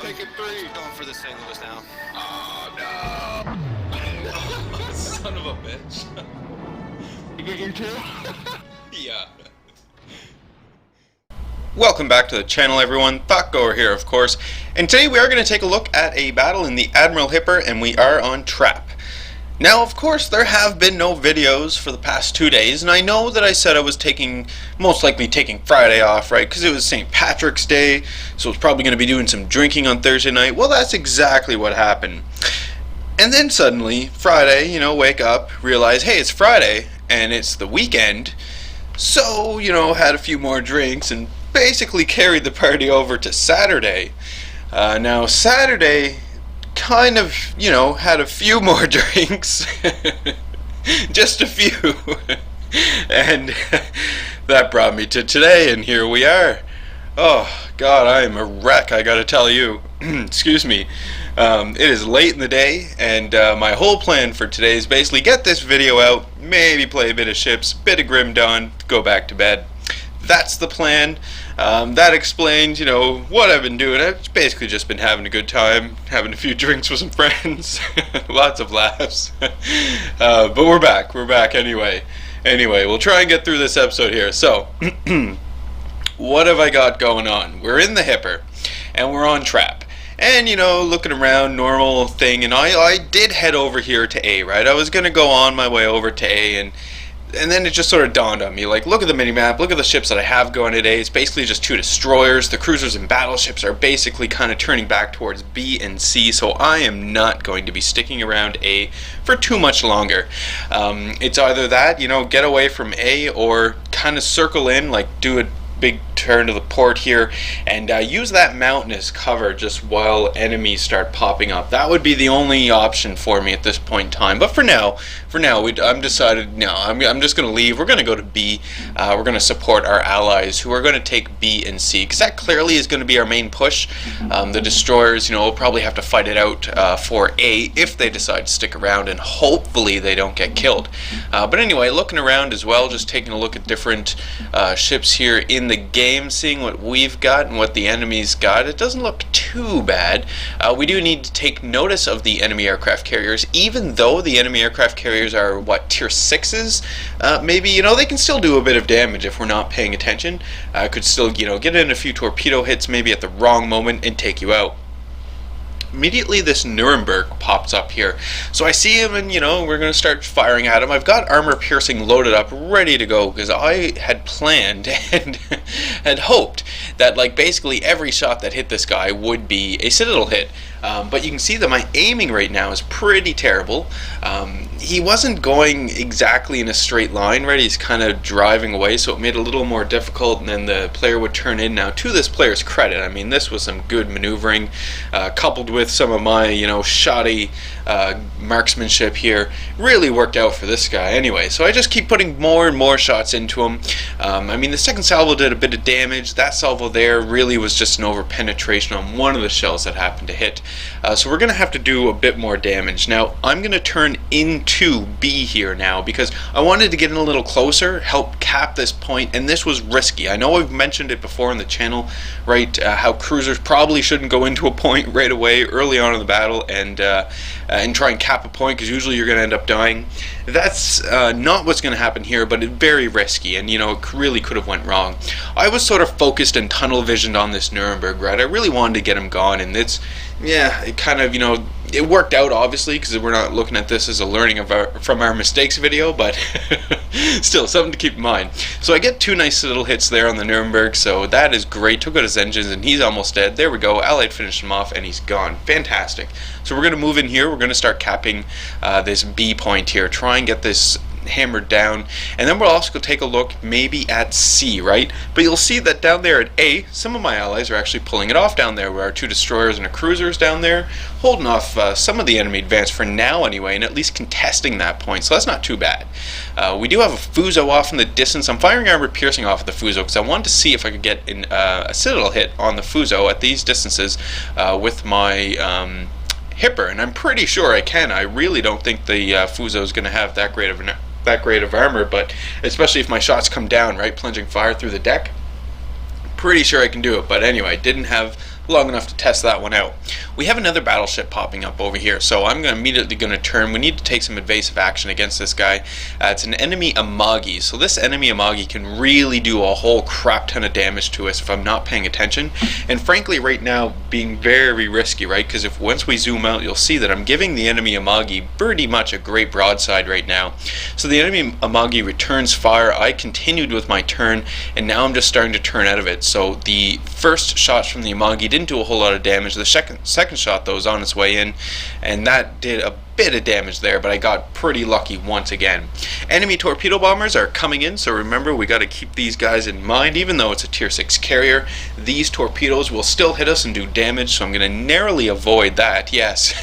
taking three. Going for the St. Louis now. Oh no! Son of a bitch. You get your two? Yeah. Welcome back to the channel, everyone. Thotgor here, of course. And today we are going to take a look at a battle in the Admiral Hipper, and we are on Trap. Now, of course, there have been no videos for the past 2 days, and I know that I said I was most likely taking Friday off, right? Because it was St. Patrick's Day, so I was probably going to be doing some drinking on Thursday night. Well, that's exactly what happened. And then suddenly, Friday, wake up, realize, hey, it's Friday, and it's the weekend. So, had a few more drinks and basically carried the party over to Saturday. Now, Saturday kind of, had a few more drinks. Just a few. And that brought me to today, and here we are. Oh, God, I am a wreck, I gotta tell you. Excuse me. It is late in the day, and my whole plan for today is basically get this video out, maybe play a bit of Ships, bit of Grim Dawn, go back to bed. That's the plan. That explains, what I've been doing. I've basically just been having a good time, having a few drinks with some friends, lots of laughs. But we're back anyway. Anyway, we'll try and get through this episode here. So, what have I got going on? We're in the Hipper, and we're on Trap. And, looking around, normal thing, and I did head over here to A, right? I was going to go on my way over to A, and then it just sort of dawned on me, like, look at the minimap, look at the ships that I have going today. It's basically just 2 destroyers. The cruisers and battleships are basically kind of turning back towards B and C, so I am not going to be sticking around A for too much longer. It's either that, get away from A, or kind of circle in, like do a big turn to the port here, and use that mountain as cover just while enemies start popping up. That would be the only option for me at this point in time. But for now, I'm decided. No, I'm just going to leave. We're going to go to B. We're going to support our allies who are going to take B and C, because that clearly is going to be our main push. The destroyers, will probably have to fight it out for A if they decide to stick around, and hopefully they don't get killed. But anyway, looking around as well, just taking a look at different ships here in the game, seeing what we've got and what the enemy's got. It doesn't look too bad. We do need to take notice of the enemy aircraft carriers, even though the enemy aircraft carriers are tier 6s. Maybe they can still do a bit of damage if we're not paying attention. Could still get in a few torpedo hits maybe at the wrong moment and take you out. Immediately this Nuremberg pops up here, so I see him, and we're going to start firing at him. I've got armor piercing loaded up, ready to go, because I had planned and had hoped that basically every shot that hit this guy would be a Citadel hit. But you can see that my aiming right now is pretty terrible. He wasn't going exactly in a straight line, right? He's kind of driving away, so it made it a little more difficult, and then the player would turn in. Now, to this player's credit, I mean, this was some good maneuvering, coupled with some of my, shoddy marksmanship here. Really worked out for this guy anyway, so I just keep putting more and more shots into him. I mean, the second salvo did a bit of damage. That salvo there really was just an over-penetration on one of the shells that happened to hit. So we're going to have to do a bit more damage. Now, I'm going to turn into B here now, because I wanted to get in a little closer, help cap this point, and this was risky. I know I've mentioned it before in the channel, right, how cruisers probably shouldn't go into a point right away early on in the battle and try and cap a point, because usually you're going to end up dying. That's not what's going to happen here, but it's very risky, and it really could have went wrong. I was sort of focused and tunnel visioned on this Nuremberg, right? I really wanted to get him gone, and it kind of, it worked out, obviously, because we're not looking at this as a learning from our mistakes video, but still, something to keep in mind. So I get 2 nice little hits there on the Nuremberg, so that is great. Took out his engines, and he's almost dead. There we go. Allied finished him off, and he's gone. Fantastic. So we're going to move in here. We're going to start capping this B point here. Try and get this hammered down, and then we'll also go take a look maybe at C, right? But you'll see that down there at A, some of my allies are actually pulling it off down there. Where our 2 destroyers and a cruiser is down there, holding off some of the enemy advance for now anyway, and at least contesting that point, so that's not too bad. We do have a Fuso off in the distance. I'm firing armor piercing off of the Fuso because I wanted to see if I could get a Citadel hit on the Fuso at these distances with my Hipper, and I'm pretty sure I can. I really don't think the Fuso is going to have that great of armor, but especially if my shots come down, right, plunging fire through the deck, pretty sure I can do it. But anyway, didn't have long enough to test that one out. We have another battleship popping up over here, so I'm immediately going to turn. We need to take some evasive action against this guy. It's an enemy Amagi, so this enemy Amagi can really do a whole crap ton of damage to us if I'm not paying attention, and frankly right now being very risky, right? Because if once we zoom out, you'll see that I'm giving the enemy Amagi pretty much a great broadside right now. So the enemy Amagi returns fire. I continued with my turn, and now I'm just starting to turn out of it. So the first shots from the Amagi didn't do a whole lot of damage. The second shot though was on its way in, and that did a bit of damage there, but I got pretty lucky once again. Enemy torpedo bombers are coming in, so remember we got to keep these guys in mind. Even though it's a tier 6 carrier, these torpedoes will still hit us and do damage, so I'm going to narrowly avoid that. Yes,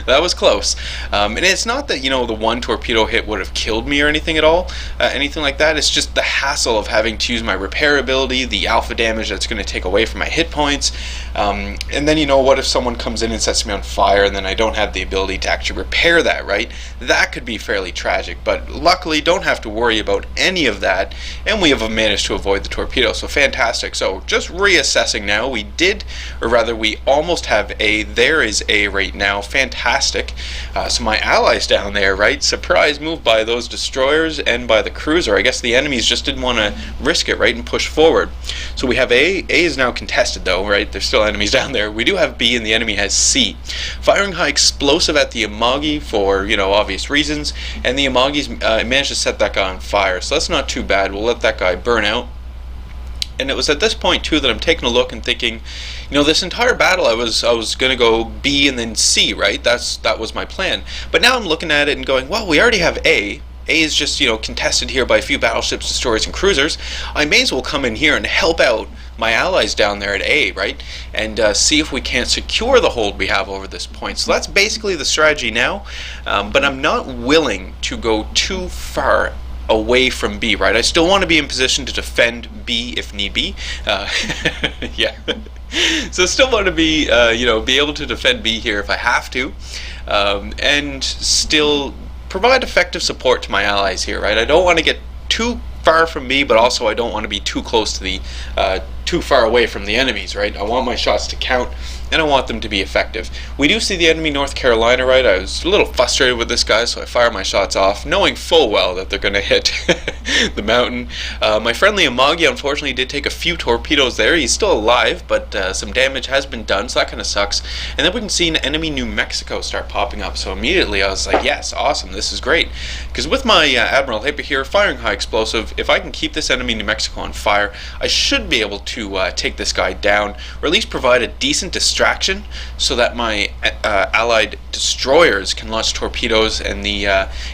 that was close. And it's not that, you know, the one torpedo hit would have killed me or anything at all, anything like that. It's just the hassle of having to use my repair ability, the alpha damage that's going to take away from my hit points, and then, you know, what if someone comes in and sets me on fire and then I don't have the ability to actually repair that, right? That could be fairly tragic, but luckily don't have to worry about any of that, and we have managed to avoid the torpedo, so fantastic. So just reassessing now, we did, or rather we almost have A. There is A right now. Fantastic. So my allies down there, right? Surprise move by those destroyers and by the cruiser. I guess the enemies just didn't want to risk it, right, and push forward. So we have A. A is now contested though, right? There's still enemies down there. We do have B, and the enemy has C. Firing high explosive at the Amagi for, you know, obvious reasons, and the Amagi's managed to set that guy on fire, so that's not too bad. We'll let that guy burn out. And it was at this point too that I'm taking a look and thinking, you know, this entire battle I was going to go B and then C, right? That was my plan. But now I'm looking at it and going, well, we already have A. A is just, you know, contested here by a few battleships, destroyers, and cruisers. I may as well come in here and help out my allies down there at A, right? And see if we can't secure the hold we have over this point. So that's basically the strategy now. But I'm not willing to go too far away from B, right? I still want to be in position to defend B if need be. Yeah. So still want to be, you know, be able to defend B here if I have to, and still provide effective support to my allies here, right? I don't want to get too far from me, but also I don't want to be too close to the, too far away from the enemies, right? I want my shots to count, and I want them to be effective. We do see the enemy North Carolina, right? I was a little frustrated with this guy, so I fire my shots off, knowing full well that they're going to hit the mountain. My friendly Amagi, unfortunately, did take a few torpedoes there. He's still alive, but some damage has been done, so that kind of sucks. And then we can see an enemy New Mexico start popping up, so immediately I was like, yes, awesome, this is great. Because with my Admiral Hipper here, firing high explosive, if I can keep this enemy New Mexico on fire, I should be able to take this guy down, or at least provide a decent distraction so that my allied destroyers can launch torpedoes, and the you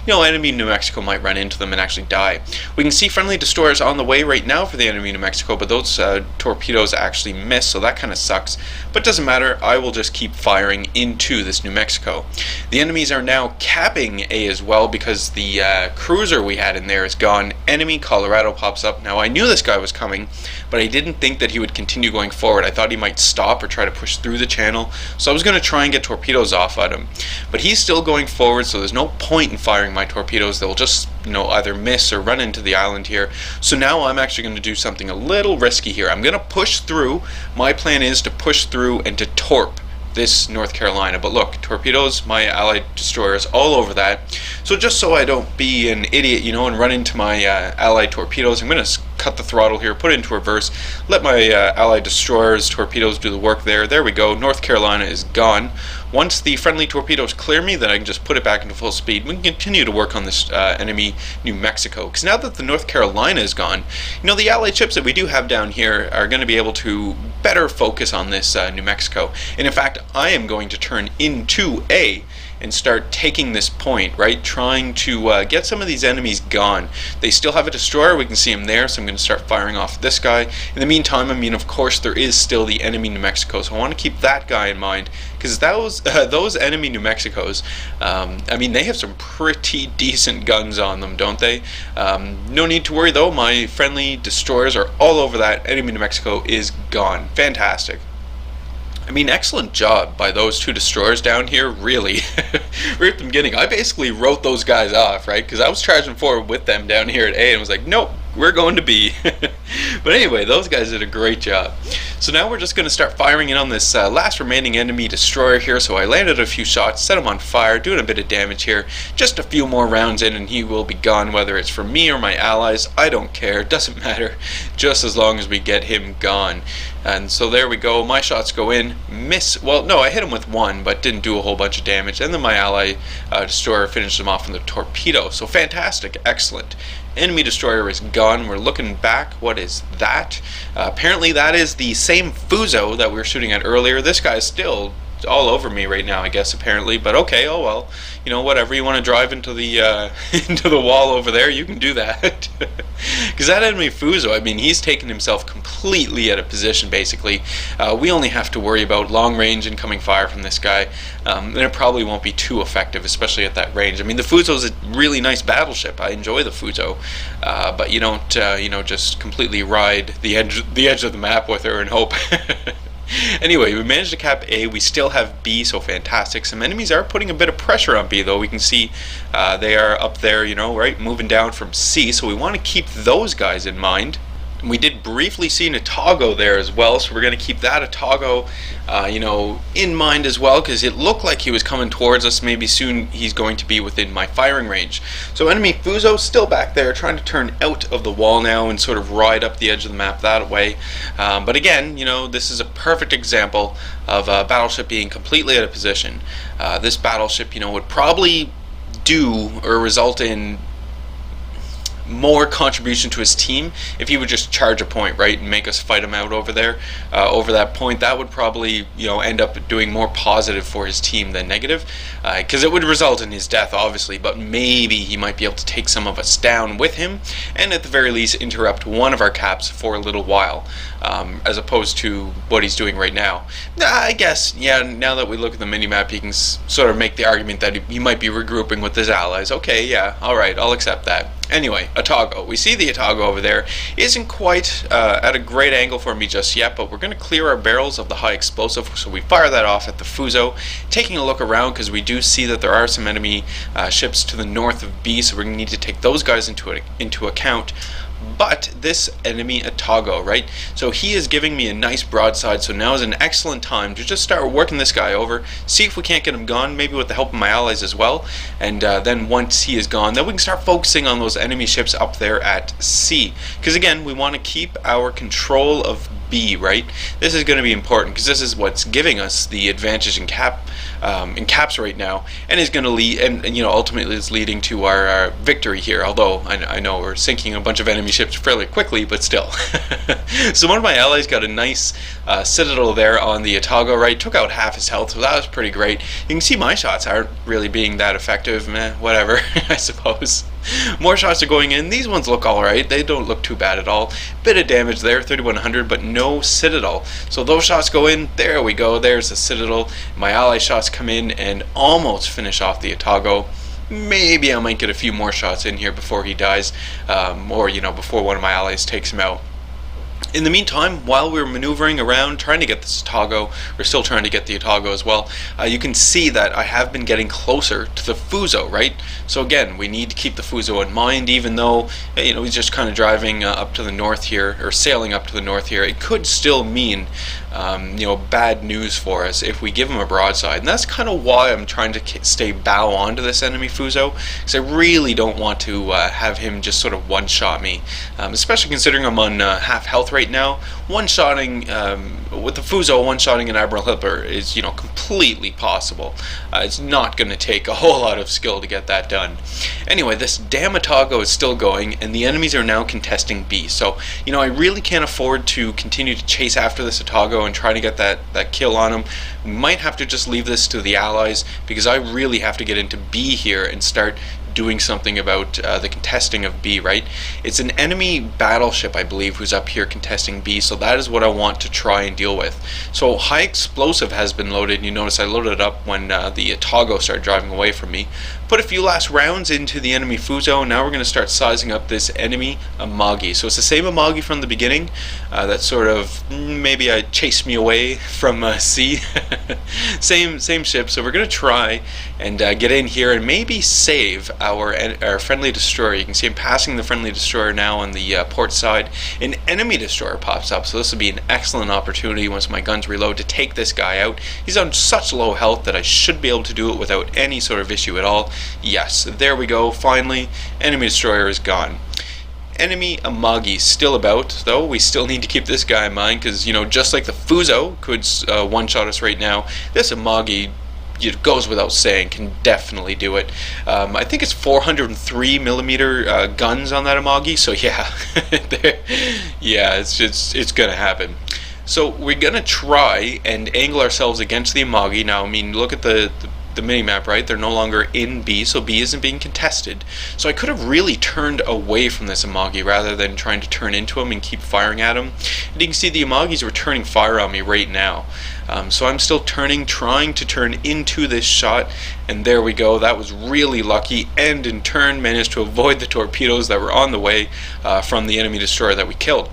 know, enemy New Mexico might run into them and actually die. We can see friendly destroyers on the way right now for the enemy New Mexico, but those torpedoes actually miss, so that kind of sucks. But doesn't matter, I will just keep firing into this New Mexico. The enemies are now capping A as well, because the cruiser we had in there is gone. Enemy Colorado pops up. Now I knew this guy was coming, but I didn't think that he would continue going forward. I thought he might stop or try to push through the channel, so I was going to try and get torpedoes off at him. But he's still going forward, so there's no point in firing my torpedoes. They'll just, you know, either miss or run into the island here. So now I'm actually going to do something a little risky here. I'm going to push through. My plan is to push through and to torp this North Carolina. But look, torpedoes, my allied destroyers all over that. So just so I don't be an idiot, you know, and run into my allied torpedoes, I'm going to cut the throttle here, put it into reverse, let my allied destroyers, torpedoes do the work there. There we go. North Carolina is gone. Once the friendly torpedoes clear me, then I can just put it back into full speed. We can continue to work on this enemy New Mexico. Because now that the North Carolina is gone, you know, the allied ships that we do have down here are going to be able to better focus on this New Mexico. And in fact, I am going to turn into A and start taking this point, right? Trying to get some of these enemies gone. They still have a destroyer, we can see him there, so I'm going to start firing off this guy. In the meantime, I mean, of course, there is still the enemy New Mexico, so I want to keep that guy in mind, because those enemy New Mexicos, I mean, they have some pretty decent guns on them, don't they? No need to worry, though. My friendly destroyers are all over that. Enemy New Mexico is gone. Fantastic. I mean, excellent job by those two destroyers down here, really. Right at the beginning, I basically wrote those guys off, right? Because I was charging forward with them down here at A and was like, nope, we're going to B. But anyway, those guys did a great job. So now we're just going to start firing in on this last remaining enemy destroyer here. So I landed a few shots, set him on fire, doing a bit of damage here. Just a few more rounds in and he will be gone, whether it's from me or my allies. I don't care, doesn't matter, just as long as we get him gone. And so there we go, my shots go in, miss, well no, I hit him with one, but didn't do a whole bunch of damage, and then my ally destroyer finished him off from the torpedo. So fantastic, excellent. Enemy destroyer is gone. We're looking back. What is that? Apparently that is the same Fuso that we were shooting at earlier. This guy's still all over me right now, I guess, apparently, but okay, oh well, you know, whatever. You want to drive into the into the wall over there, you can do that. Because that enemy Fuso, I mean, he's taken himself completely out of position, basically. We only have to worry about long range incoming fire from this guy, and it probably won't be too effective, especially at that range. I mean, the Fuso's a really nice battleship. I enjoy the Fuso, but you don't you know, just completely ride the edge of the map with her and hope. Anyway, we managed to cap A. We still have B, so fantastic. Some enemies are putting a bit of pressure on B, though. We can see they are up there, you know, right, moving down from C, so we want to keep those guys in mind. We did briefly see Thotgor there as well, so we're going to keep that Thotgor, you know, in mind as well, because it looked like he was coming towards us. Maybe soon he's going to be within my firing range. So enemy Fuso still back there, trying to turn out of the wall now and sort of ride up the edge of the map that way. But again, you know, this is a perfect example of a battleship being completely out of position. This battleship, you know, would probably do or result in more contribution to his team if he would just charge a point, right, and make us fight him out over there, over that point. That would probably, you know, end up doing more positive for his team than negative, because it would result in his death, obviously, but maybe he might be able to take some of us down with him, and at the very least interrupt one of our caps for a little while, as opposed to what he's doing right now. I guess, yeah, now that we look at the minimap, you can sort of make the argument that he might be regrouping with his allies. Okay, yeah, alright, I'll accept that. Anyway, Thotgor. We see the Thotgor over there. Isn't quite at a great angle for me just yet, but we're going to clear our barrels of the high explosive, so we fire that off at the Fuso. Taking a look around, because we do see that there are some enemy ships to the north of B, so we're going to need to take those guys into account. But this enemy Thotgor, right? So he is giving me a nice broadside, so now is an excellent time to just start working this guy over, see if we can't get him gone, maybe with the help of my allies as well, and then once he is gone, then we can start focusing on those enemy ships up there at C. Because again, we want to keep our control of B, right? This is going to be important because this is what's giving us the advantage in caps right now, and is going to lead, and you know, ultimately is leading to our victory here. Although I know we're sinking a bunch of enemy ships fairly quickly, but still. So one of my allies got a nice citadel there on the Thotgor, right? Took out half his health, so that was pretty great. You can see my shots aren't really being that effective. Meh, whatever. I suppose. More shots are going in. These ones look alright. They don't look too bad at all. Bit of damage there, 3100, but no citadel. So those shots go in. There we go. There's the citadel. My ally shots come in and almost finish off the Thotgor. Maybe I might get a few more shots in here before he dies, or you know, before one of my allies takes him out. In the meantime, while we're maneuvering around trying to get this Thotgor, we're still trying to get the Thotgor as well, you can see that I have been getting closer to the Fuso, right? So again, we need to keep the Fuso in mind, even though, you know, he's just kind of driving up to the north here, or sailing up to the north here. It could still mean, you know, bad news for us if we give him a broadside, and that's kind of why I'm trying to stay bow on to this enemy Fuso, because I really don't want to have him just sort of one-shot me, especially considering I'm on half health right now. One-shotting with the Fuso, one-shotting an Admiral Hipper is, you know, completely possible. It's not going to take a whole lot of skill to get that done. Anyway, this damn Thotgor is still going, and the enemies are now contesting B. So, you know, I really can't afford to continue to chase after this Thotgor and try to get that kill on him. We might have to just leave this to the allies, because I really have to get into B here and start doing something about the contesting of B, right? It's an enemy battleship, I believe, who's up here contesting B, so that is what I want to try and deal with. So high explosive has been loaded. You notice I loaded it up when the Thotgor started driving away from me, Put a few last rounds into the enemy Fuzo, and now we're going to start sizing up this enemy Amagi. So it's the same Amagi from the beginning that sort of maybe chased me away from sea. same ship. So we're going to try and get in here and maybe save our friendly destroyer. You can see I'm passing the friendly destroyer now on the port side. An enemy destroyer pops up, so this will be an excellent opportunity once my guns reload to take this guy out. He's on such low health that I should be able to do it without any sort of issue at all. Yes, there we go. Finally, enemy destroyer is gone. Enemy Amagi still about, though. We still need to keep this guy in mind because, you know, just like the Fuzo could one-shot us right now, this Amagi, it goes without saying, can definitely do it. I think it's 403 millimeter guns on that Amagi, so yeah, yeah, it's gonna happen. So we're gonna try and angle ourselves against the Amagi. Now, I mean, look at the mini-map, right? They're no longer in B, so B isn't being contested. So I could have really turned away from this Amagi rather than trying to turn into him and keep firing at him. And you can see the Amagi's returning fire on me right now. So I'm still trying to turn into this shot, and there we go. That was really lucky, and in turn managed to avoid the torpedoes that were on the way from the enemy destroyer that we killed.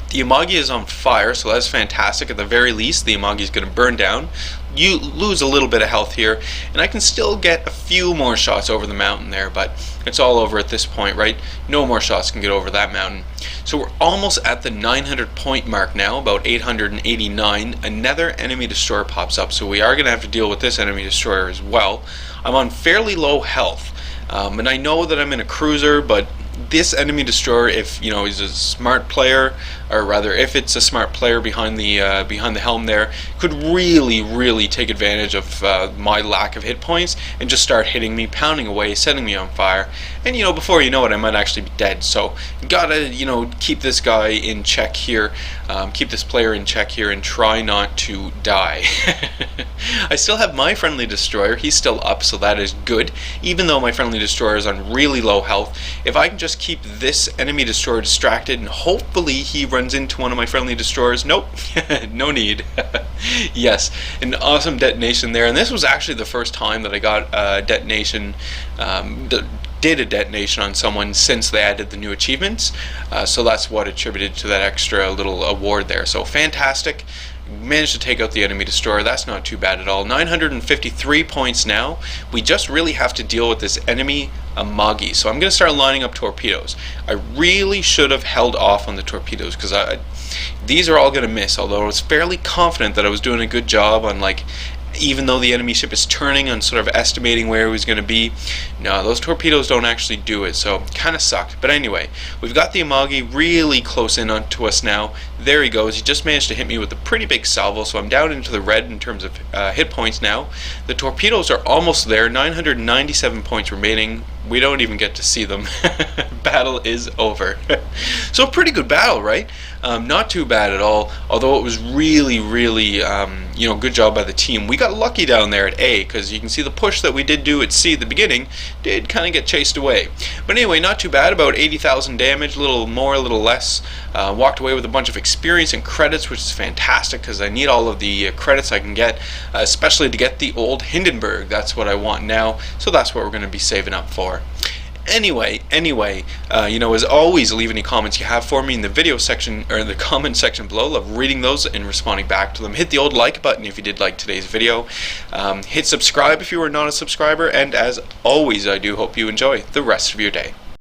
The Amagi is on fire, so that's fantastic. At the very least, the Amagi is going to burn down. You lose a little bit of health here, and I can still get a few more shots over the mountain there, but it's all over at this point, right? No more shots can get over that mountain. So we're almost at the 900 point mark now, about 889. Another enemy destroyer pops up, so we are going to have to deal with this enemy destroyer as well. I'm on fairly low health, and I know that I'm in a cruiser, but this enemy destroyer, if you know he's a smart player, or rather if it's a smart player behind the helm there, could really take advantage of my lack of hit points and just start hitting me, pounding away, setting me on fire, and you know, before you know it, I might actually be dead. So gotta, you know, keep this guy in check here, keep this player in check here, and try not to die. I still have my friendly destroyer. He's still up, so that is good, even though my friendly destroyer is on really low health. If I can just keep this enemy destroyer distracted and hopefully he runs into one of my friendly destroyers. Nope. No need. Yes, an awesome detonation there, and this was actually the first time that I got a detonation, did a detonation on someone since they added the new achievements, so that's what attributed to that extra little award there. So fantastic. Managed to take out the enemy destroyer. That's not too bad at all. 953 points now. We just really have to deal with this enemy Amagi. So I'm going to start lining up torpedoes. I really should have held off on the torpedoes because these are all going to miss, although I was fairly confident that I was doing a good job on, like, even though the enemy ship is turning on sort of estimating where it was going to be. No, those torpedoes don't actually do it, so kind of sucked. But anyway, we've got the Amagi really close in onto us now. There he goes. He just managed to hit me with a pretty big salvo, so I'm down into the red in terms of hit points now. The torpedoes are almost there, 997 points remaining. We don't even get to see them. Battle is over. So a pretty good battle, right? Not too bad at all, although it was really you know, good job by the team. We got lucky down there at A, because you can see the push that we did do at C at the beginning did kind of get chased away. But anyway, not too bad, about 80,000 damage, a little more, a little less. Walked away with a bunch of experience and credits, which is fantastic, because I need all of the credits I can get, especially to get the old Hindenburg. That's what I want now, so that's what we're going to be saving up for. Anyway, you know, as always, leave any comments you have for me in the video section or in the comment section below. Love reading those and responding back to them. Hit the old like button if you did like today's video. Hit subscribe if you are not a subscriber, and as always, I do hope you enjoy the rest of your day.